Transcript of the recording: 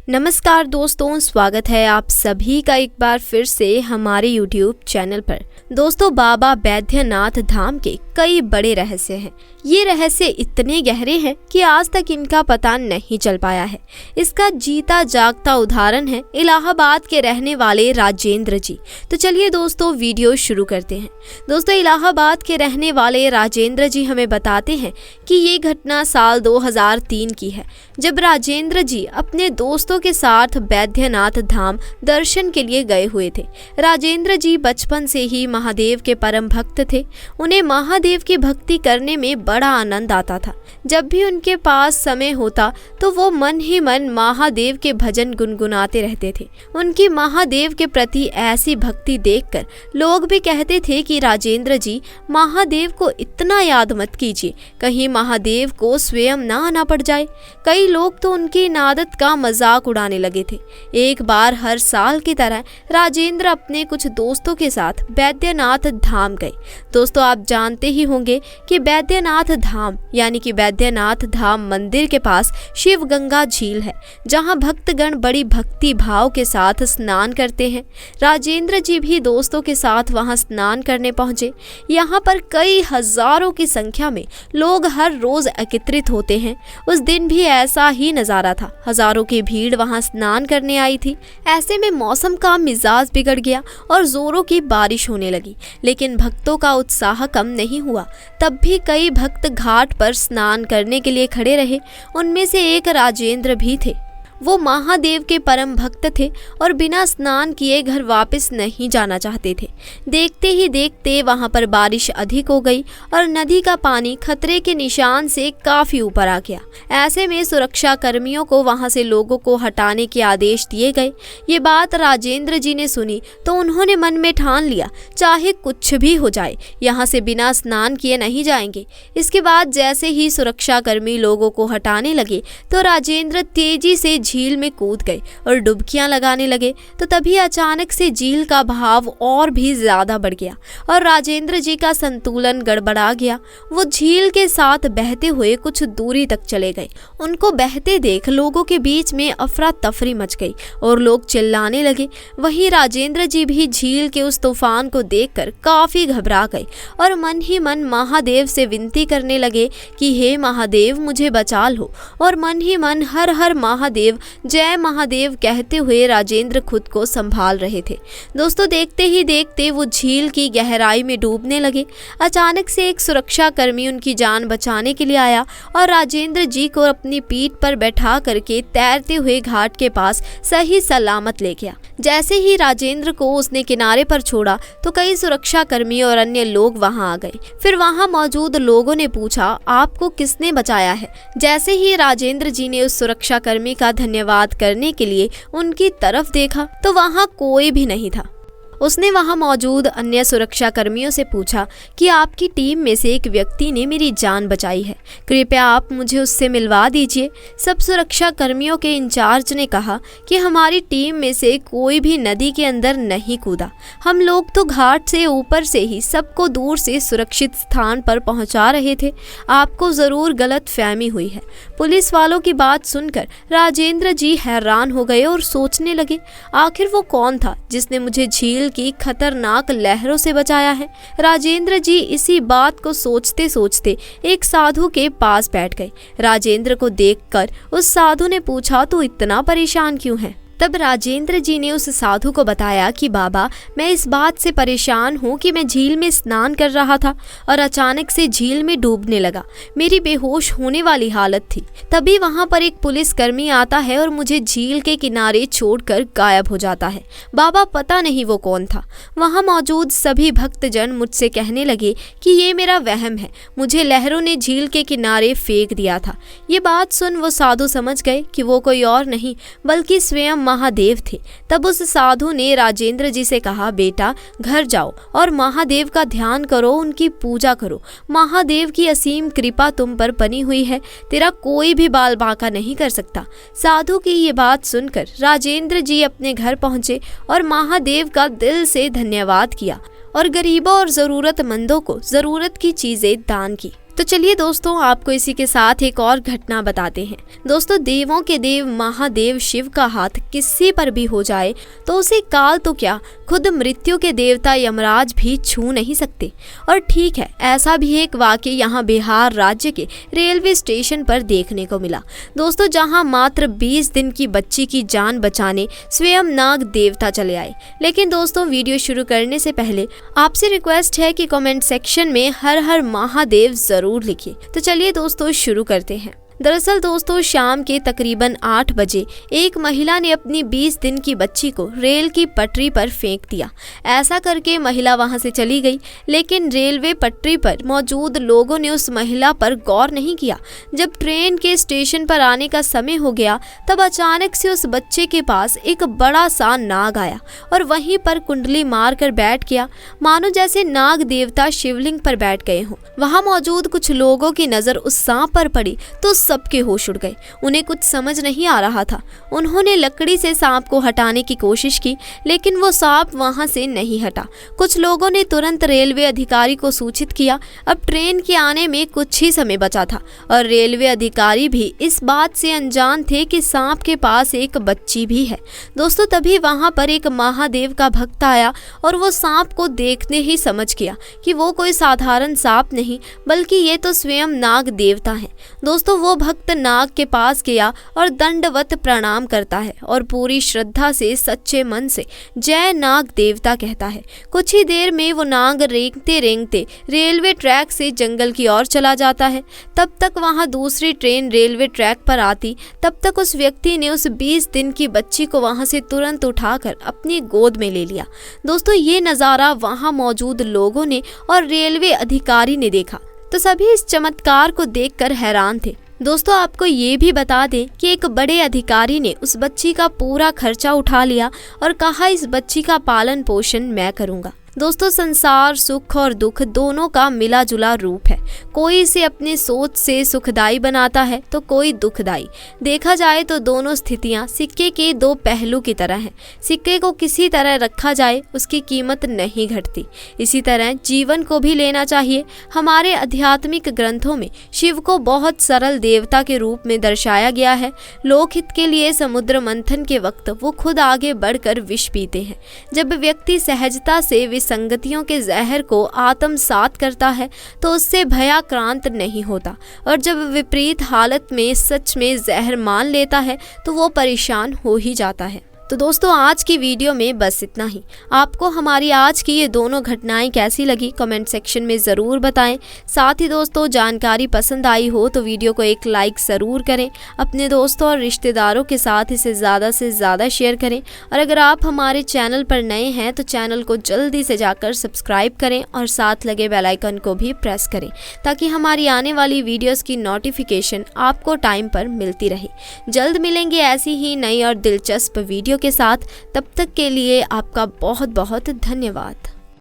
नमस्कार दोस्तों, स्वागत है आप सभी का एक बार फिर से हमारे YouTube चैनल पर। दोस्तों, बाबा बैद्यनाथ धाम के कई बड़े रहस्य हैं। ये रहस्य इतने गहरे हैं कि आज तक इनका पता नहीं चल पाया है। इसका जीता जागता उदाहरण है इलाहाबाद के रहने वाले राजेंद्र जी। तो चलिए दोस्तों, वीडियो शुरू करते हैं। दोस्तों, इलाहाबाद के रहने वाले राजेंद्र जी हमें बताते हैं कि ये घटना साल 2003 की है, जब राजेंद्र जी अपने दोस्तों के साथ बैद्यनाथ धाम दर्शन के लिए गए हुए थे। राजेंद्र जी बचपन से ही महादेव के परम भक्त थे। उन्हें महादेव की भक्ति करने में बड़ा आनंद आता था। जब भी उनके पास समय होता तो वो मन ही मन महादेव के भजन गुनगुनाते रहते थे। उनकी महादेव के प्रति ऐसी भक्ति देखकर लोग भी कहते थे कि राजेंद्र जी, महादेव को इतना याद मत कीजिए, कहीं महादेव को स्वयं ना आना पड़ जाए। कई लोग तो उनकी इन आदत का मजाक उड़ाने लगे थे। एक बार हर साल की तरह राजेंद्र अपने कुछ दोस्तों के साथ बैद्यनाथ धाम गए। दोस्तों, आप जानते ही होंगे कि बैद्यनाथ धाम यानी कि बैद्यनाथ धाम मंदिर के पास शिव गंगा झील है, जहां भक्तगण बड़ी भक्ति भाव के साथ स्नान करते हैं। राजेंद्र जी भी दोस्तों के साथ वहां स्नान करने पहुंचे। यहां पर कई हजारों की संख्या में लोग हर रोज एकत्रित होते हैं। उस दिन भी ऐसा ही नजारा था। हजारों की भीड़ वहां स्नान करने आई थी। ऐसे में मौसम का मिजाज बिगड़ गया और जोरों की बारिश होने लगी, लेकिन भक्तों का उत्साह कम नहीं हुआ। तब भी कई भक्त घाट पर स्नान करने के लिए खड़े रहे। उनमें से एक राजेंद्र भी थे। वो महादेव के परम भक्त थे और बिना स्नान किए घर वापस नहीं जाना चाहते थे। देखते ही देखते वहां पर बारिश अधिक हो गई और नदी का पानी खतरे के निशान से काफी ऊपर आ गया। ऐसे में सुरक्षा कर्मियों को वहां से लोगों को हटाने के आदेश दिए गए। ये बात राजेंद्र जी ने सुनी तो उन्होंने मन में ठान लिया, चाहे कुछ भी हो जाए, यहाँ से बिना स्नान किए नहीं जाएंगे। इसके बाद जैसे ही सुरक्षा कर्मी लोगों को हटाने लगे तो राजेंद्र तेजी से झील में कूद गए और डुबकियां लगाने लगे। तो तभी अचानक से झील का बहाव और भी ज्यादा बढ़ गया और राजेंद्र जी का संतुलन गड़बड़ा गया। वो झील के साथ बहते हुए कुछ दूरी तक चले गए। उनको बहते देख लोगों के बीच में अफरा तफरी मच गई और लोग चिल्लाने लगे। वहीं राजेंद्र जी भी झील के उस तूफान को देखकर काफी घबरा गए और मन ही मन महादेव से विनती करने लगे कि हे महादेव, मुझे बचा लो। और मन ही मन हर हर महादेव, जय महादेव कहते हुए राजेंद्र खुद को संभाल रहे थे। दोस्तों, देखते ही देखते वो झील की गहराई में डूबने लगे। अचानक से एक सुरक्षा कर्मी उनकी जान बचाने के लिए आया और राजेंद्र जी को अपनी पीठ पर बैठा करके तैरते हुए घाट के पास सही सलामत ले गया। जैसे ही राजेंद्र को उसने किनारे पर छोड़ा तो कई सुरक्षा कर्मी और अन्य लोग वहां आ गए। फिर वहां मौजूद लोगों ने पूछा, आपको किसने बचाया है? जैसे ही राजेंद्र जी ने उस सुरक्षा कर्मी का धन्यवाद करने के लिए उनकी तरफ देखा तो वहां कोई भी नहीं था। उसने वहां मौजूद अन्य सुरक्षा कर्मियों से पूछा कि आपकी टीम में से एक व्यक्ति ने मेरी जान बचाई है, कृपया आप मुझे उससे मिलवा दीजिए। सब सुरक्षा कर्मियों के इंचार्ज ने कहा कि हमारी टीम में से कोई भी नदी के अंदर नहीं कूदा। हम लोग तो घाट से ऊपर से ही सबको दूर से सुरक्षित स्थान पर पहुंचा रहे थे। आपको जरूर गलत फहमी हुई है। पुलिस वालों की बात सुनकर राजेंद्र जी हैरान हो गए और सोचने लगे, आखिर वो कौन था जिसने मुझे झील की खतरनाक लहरों से बचाया है। राजेंद्र जी इसी बात को सोचते सोचते एक साधु के पास बैठ गए। राजेंद्र को देखकर उस साधु ने पूछा, तू इतना परेशान क्यों है? तब राजेंद्र जी ने उस साधु को बताया कि बाबा, मैं इस बात से परेशान हूँ कि मैं झील में स्नान कर रहा था और अचानक से झील में डूबने लगा। मेरी बेहोश होने वाली हालत थी। तभी वहाँ पर एक पुलिसकर्मी आता है और मुझे झील के किनारे छोड़कर गायब हो जाता है। बाबा, पता नहीं वो कौन था। वहाँ मौजूद सभी भक्तजन मुझसे कहने लगे कि ये मेरा वहम है, मुझे लहरों ने झील के किनारे फेंक दिया था। ये बात सुन वो साधु समझ गए कि वो कोई और नहीं बल्कि स्वयं महादेव थे। तब उस साधु ने राजेंद्र जी से कहा, बेटा घर जाओ और महादेव का ध्यान करो, उनकी पूजा करो। महादेव की असीम कृपा तुम पर बनी हुई है, तेरा कोई भी बाल बांका नहीं कर सकता। साधु की ये बात सुनकर राजेंद्र जी अपने घर पहुंचे और महादेव का दिल से धन्यवाद किया और गरीबों और जरूरतमंदों को जरूरत की चीजें दान की। तो चलिए दोस्तों, आपको इसी के साथ एक और घटना बताते हैं। दोस्तों, देवों के देव महादेव शिव का हाथ किसी पर भी हो जाए तो उसे काल तो क्या, खुद मृत्यु के देवता यमराज भी छू नहीं सकते। और ठीक है, ऐसा भी एक वाकया यहाँ बिहार राज्य के रेलवे स्टेशन पर देखने को मिला। दोस्तों, जहाँ मात्र 20 दिन की बच्ची की जान बचाने स्वयं नाग देवता चले आए। लेकिन दोस्तों, वीडियो शुरू करने से पहले आपसे रिक्वेस्ट है कि कमेंट सेक्शन में हर हर महादेव जरूर लिखिए। तो चलिए दोस्तों, शुरू करते हैं। दरअसल दोस्तों, शाम के तकरीबन 8 बजे एक महिला ने अपनी 20 दिन की बच्ची को रेल की पटरी पर फेंक दिया। ऐसा करके महिला वहां से चली गई, लेकिन रेलवे पटरी पर मौजूद लोगों ने उस महिला पर गौर नहीं किया। जब ट्रेन के स्टेशन पर आने का समय हो गया, तब अचानक से उस बच्चे के पास एक बड़ा सा नाग आया और वहीं पर कुंडली मार कर बैठ गया, मानो जैसे नाग देवता शिवलिंग पर बैठ गए हों। वहां मौजूद कुछ लोगों की नजर उस सांप पर पड़ी तो सबके होश उड़ गए। उन्हें कुछ समझ नहीं आ रहा था। उन्होंने लकड़ी से सांप को हटाने की कोशिश की, लेकिन वो सांप वहां से नहीं हटा। कुछ लोगों ने तुरंत रेलवे अधिकारी को सूचित किया। अब ट्रेन के आने में कुछ ही समय बचा था और रेलवे अधिकारी भी इस बात से अनजान थे कि सांप के पास एक बच्ची भी है। दोस्तों, तभी वहां पर एक महादेव का भक्त आया और वो सांप को देखते ही समझ गया कि वो कोई साधारण सांप नहीं, बल्कि ये तो स्वयं नाग देवता है। दोस्तों, वो भक्त नाग के पास गया और दंडवत प्रणाम करता है और पूरी श्रद्धा से सच्चे मन से जय नाग देवता कहता है। कुछ ही देर में वो नाग रेंगते रेंगते रेलवे ट्रैक से जंगल की ओर चला जाता है। तब तक वहां दूसरी ट्रेन रेलवे ट्रैक पर आती। तब तक उस व्यक्ति ने उस 20 दिन की बच्ची को वहां से तुरंत उठाकर अपनी गोद में ले लिया। दोस्तों, ये नज़ारा वहां मौजूद लोगों ने और रेलवे अधिकारी ने देखा तो सभी इस चमत्कार को देखकर हैरान थे। दोस्तों, आपको ये भी बता दें कि एक बड़े अधिकारी ने उस बच्ची का पूरा खर्चा उठा लिया और कहा, इस बच्ची का पालन पोषण मैं करूंगा। दोस्तों, संसार सुख और दुख दोनों का मिला जुला रूप है। कोई इसे अपनी सोच से सुखदायी बनाता है तो कोई दुखदायी। देखा जाए तो दोनों स्थितियां सिक्के के दो पहलू की तरह हैं। सिक्के को किसी तरह रखा जाए, उसकी कीमत नहीं घटती। इसी तरह जीवन को भी लेना चाहिए। हमारे आध्यात्मिक ग्रंथों में शिव को बहुत सरल देवता के रूप में दर्शाया गया है। लोकहित के लिए समुद्र मंथन के वक्त वो खुद आगे बढ़कर विष पीते हैं। जब व्यक्ति सहजता से संगतियों के जहर को आत्मसात करता है तो उससे भयाक्रांत नहीं होता, और जब विपरीत हालत में सच में जहर मान लेता है तो वो परेशान हो ही जाता है। तो दोस्तों, आज की वीडियो में बस इतना ही। आपको हमारी आज की ये दोनों घटनाएं कैसी लगी कमेंट सेक्शन में ज़रूर बताएं। साथ ही दोस्तों, जानकारी पसंद आई हो तो वीडियो को एक लाइक ज़रूर करें। अपने दोस्तों और रिश्तेदारों के साथ इसे ज़्यादा से ज़्यादा शेयर करें। और अगर आप हमारे चैनल पर नए हैं तो चैनल को जल्दी से जाकर सब्सक्राइब करें और साथ लगे बेल आइकन को भी प्रेस करें, ताकि हमारी आने वाली वीडियोज़ की नोटिफिकेशन आपको टाइम पर मिलती रहे। जल्द मिलेंगे ऐसी ही नई और दिलचस्प वीडियो के साथ। तब तक के लिए आपका बहुत बहुत धन्यवाद।